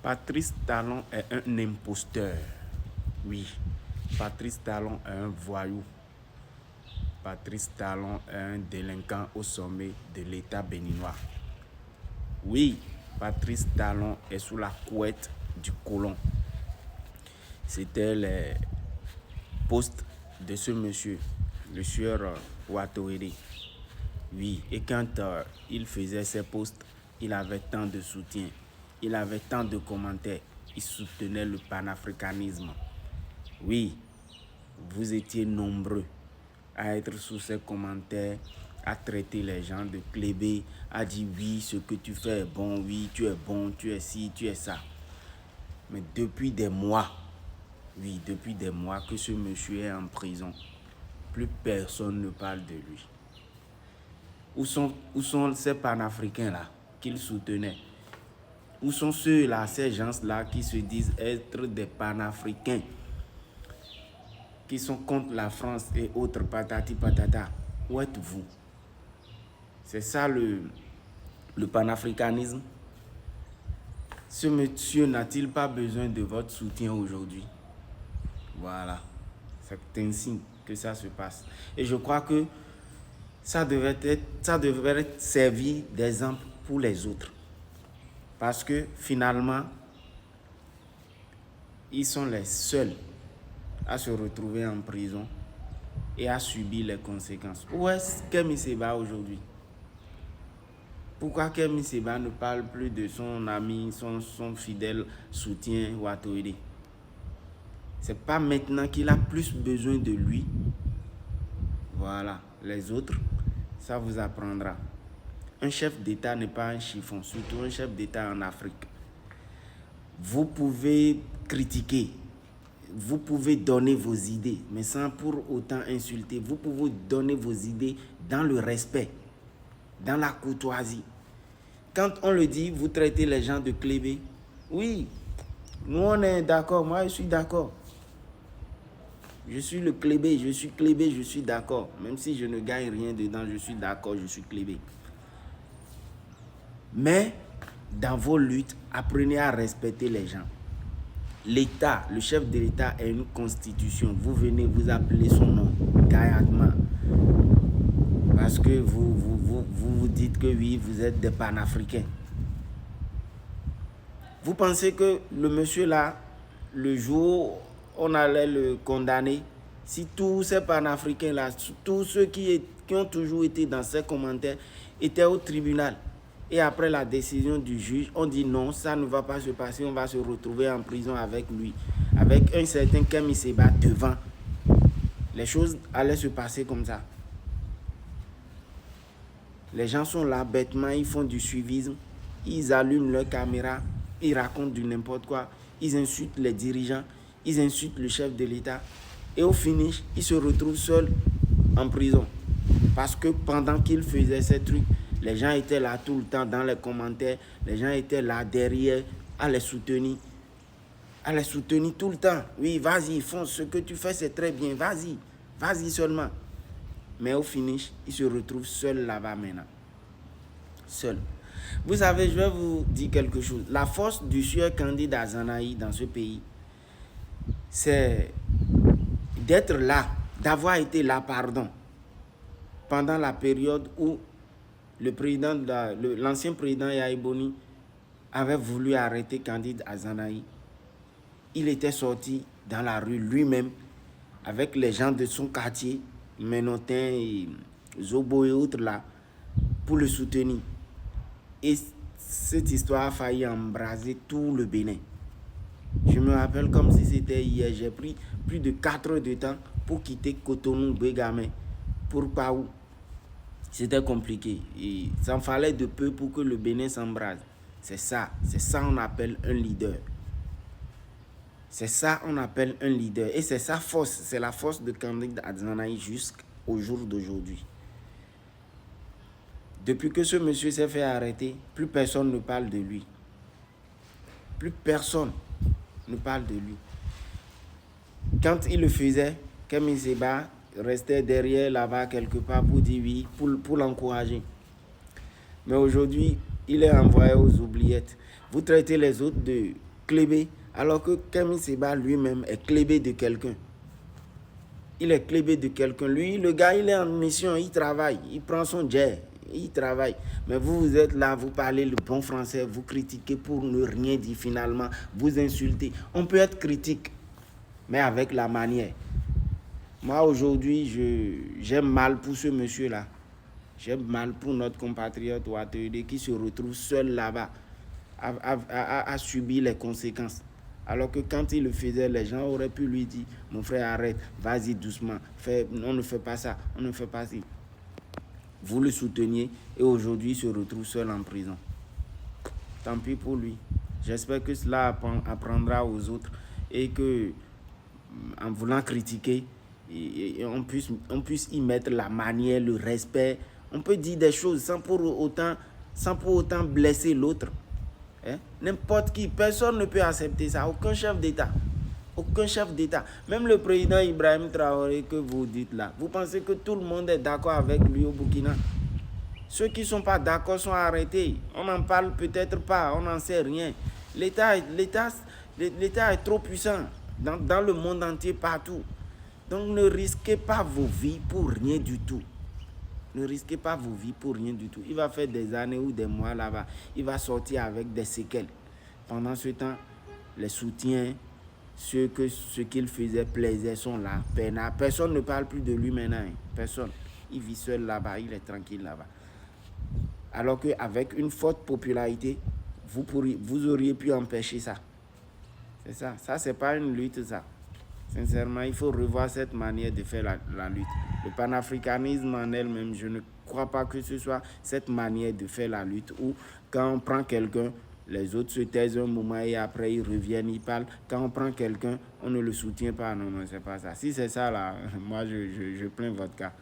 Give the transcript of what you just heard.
Patrice Talon est un imposteur. Oui, Patrice Talon est un voyou. Patrice Talon est un délinquant au sommet de l'État béninois. Oui, Patrice Talon est sous la couette du colon. C'était les postes de ce monsieur, le sieur Ouattawere. Oui, et quand il faisait ses postes, il avait tant de soutien, il avait tant de commentaires, il soutenait le panafricanisme. Oui, vous étiez nombreux à être sous ces commentaires, à traiter les gens de clébés, à dire oui, ce que tu fais est bon, oui, tu es bon, tu es ci, tu es ça. Mais depuis des mois, oui, depuis des mois que ce monsieur est en prison, plus personne ne parle de lui. Où sont ces panafricains-là qu'il soutenait? Où sont ceux-là, ces gens-là qui se disent être des panafricains, qui sont contre la France et autres patati patata? Où êtes-vous? C'est ça le panafricanisme. Ce monsieur n'a-t-il pas besoin de votre soutien aujourd'hui? Voilà, c'est ainsi que ça se passe. Et je crois que ça devrait être servi d'exemple pour les autres. Parce que finalement, ils sont les seuls à se retrouver en prison et à subir les conséquences. Où est-ce Kemi Seba aujourd'hui? Pourquoi Kemi Seba ne parle plus de son ami, son fidèle soutien Ouattawere? C'est pas maintenant qu'il a plus besoin de lui. Voilà, les autres, ça vous apprendra. Un chef d'État n'est pas un chiffon, surtout un chef d'État en Afrique. Vous pouvez critiquer, vous pouvez donner vos idées, mais sans pour autant insulter. Vous pouvez donner vos idées dans le respect, dans la courtoisie. Quand on le dit, vous traitez les gens de clébés. Oui, nous on est d'accord, moi je suis d'accord. Je suis le clébé, je suis clébé, je suis d'accord. Même si je ne gagne rien dedans, je suis d'accord, je suis clébé. Mais dans vos luttes, apprenez à respecter les gens. L'État, le chef de l'État est une constitution. Vous venez vous appeler son nom, gaillardement. Parce que vous dites que oui, vous êtes des panafricains. Vous pensez que le monsieur là, le jour où on allait le condamner, si tous ces panafricains là, tous ceux qui ont toujours été dans ces commentaires étaient au tribunal, et après la décision du juge, on dit non, ça ne va pas se passer, on va se retrouver en prison avec lui, avec un certain Kemi Seba devant, les choses allaient se passer comme ça. Les gens sont là bêtement, ils font du suivisme, ils allument leur caméra, ils racontent du n'importe quoi, ils insultent les dirigeants, ils insultent le chef de l'État, et au finish, ils se retrouvent seuls en prison. Parce que pendant qu'ils faisaient ces trucs, les gens étaient là tout le temps dans les commentaires, les gens étaient là derrière à les soutenir tout le temps. Oui, vas-y, fonce, ce que tu fais c'est très bien, vas-y seulement. Mais au finish, ils se retrouvent seuls là-bas maintenant. Seuls. Vous savez, je vais vous dire quelque chose. La force du sieur Candide Azanahi dans ce pays, c'est d'être là, d'avoir été là, pendant la période où l'ancien président Yahi Boni avait voulu arrêter Candide Azanahi. Il était sorti dans la rue lui-même avec les gens de son quartier, Menotin et Zobo et autres là, pour le soutenir. Et cette histoire a failli embraser tout le Bénin. Je me rappelle comme si c'était hier. J'ai pris plus de 4 heures de temps pour quitter Cotonou, Bégamé, pour Paou. C'était compliqué. Et ça en fallait de peu pour que le Bénin s'embrase. C'est ça on appelle un leader. C'est ça on appelle un leader. Et c'est sa force, c'est la force de Candide Azanahi jusqu'au jour d'aujourd'hui. Depuis que ce monsieur s'est fait arrêter, plus personne ne parle de lui. Plus personne ne parle de lui. Quand il le faisait, Kemi Seba restait derrière là-bas quelque part pour dire oui, pour l'encourager. Mais aujourd'hui, il est envoyé aux oubliettes. Vous traitez les autres de clébé, alors que Kemi Seba lui-même est clébé de quelqu'un. Il est clébé de quelqu'un. Lui, le gars, il est en mission, il travaille, il prend son jet, il travaille. Mais vous, vous êtes là, vous parlez le bon français, vous critiquez pour ne rien dire finalement, vous insultez. On peut être critique, mais avec la manière. Moi, aujourd'hui, j'aime mal pour ce monsieur-là. J'aime mal pour notre compatriote Ouattara qui se retrouve seul là-bas à subir les conséquences. Alors que quand il le faisait, les gens auraient pu lui dire, mon frère, arrête, vas-y doucement, on ne fait pas ça, on ne fait pas ça. Vous le souteniez et aujourd'hui il se retrouve seul en prison. Tant pis pour lui. J'espère que cela apprendra aux autres et que, en voulant critiquer, on puisse y mettre la manière, le respect. On peut dire des choses sans pour autant blesser l'autre. Hein? N'importe qui, personne ne peut accepter ça. Aucun chef d'État. Aucun chef d'État. Même le président Ibrahim Traoré que vous dites là. Vous pensez que tout le monde est d'accord avec lui au Burkina? Ceux qui ne sont pas d'accord sont arrêtés. On n'en parle peut-être pas, on n'en sait rien. L'État est trop puissant dans le monde entier, partout. Donc ne risquez pas vos vies pour rien du tout. Ne risquez pas vos vies pour rien du tout. Il va faire des années ou des mois là-bas. Il va sortir avec des séquelles. Pendant ce temps, les soutiens, ce qu'il faisait plaisir sont là. Personne ne parle plus de lui maintenant. Personne. Il vit seul là-bas. Il est tranquille là-bas. Alors qu'avec une forte popularité, vous auriez pu empêcher ça. C'est ça. Ça, c'est pas une lutte, ça. Sincèrement, il faut revoir cette manière de faire la lutte. Le panafricanisme en elle-même, je ne crois pas que ce soit cette manière de faire la lutte où quand on prend quelqu'un, les autres se taisent un moment et après ils reviennent, ils parlent. Quand on prend quelqu'un, on ne le soutient pas. Non, non, c'est pas ça. Si c'est ça, là, moi, je plains votre cas.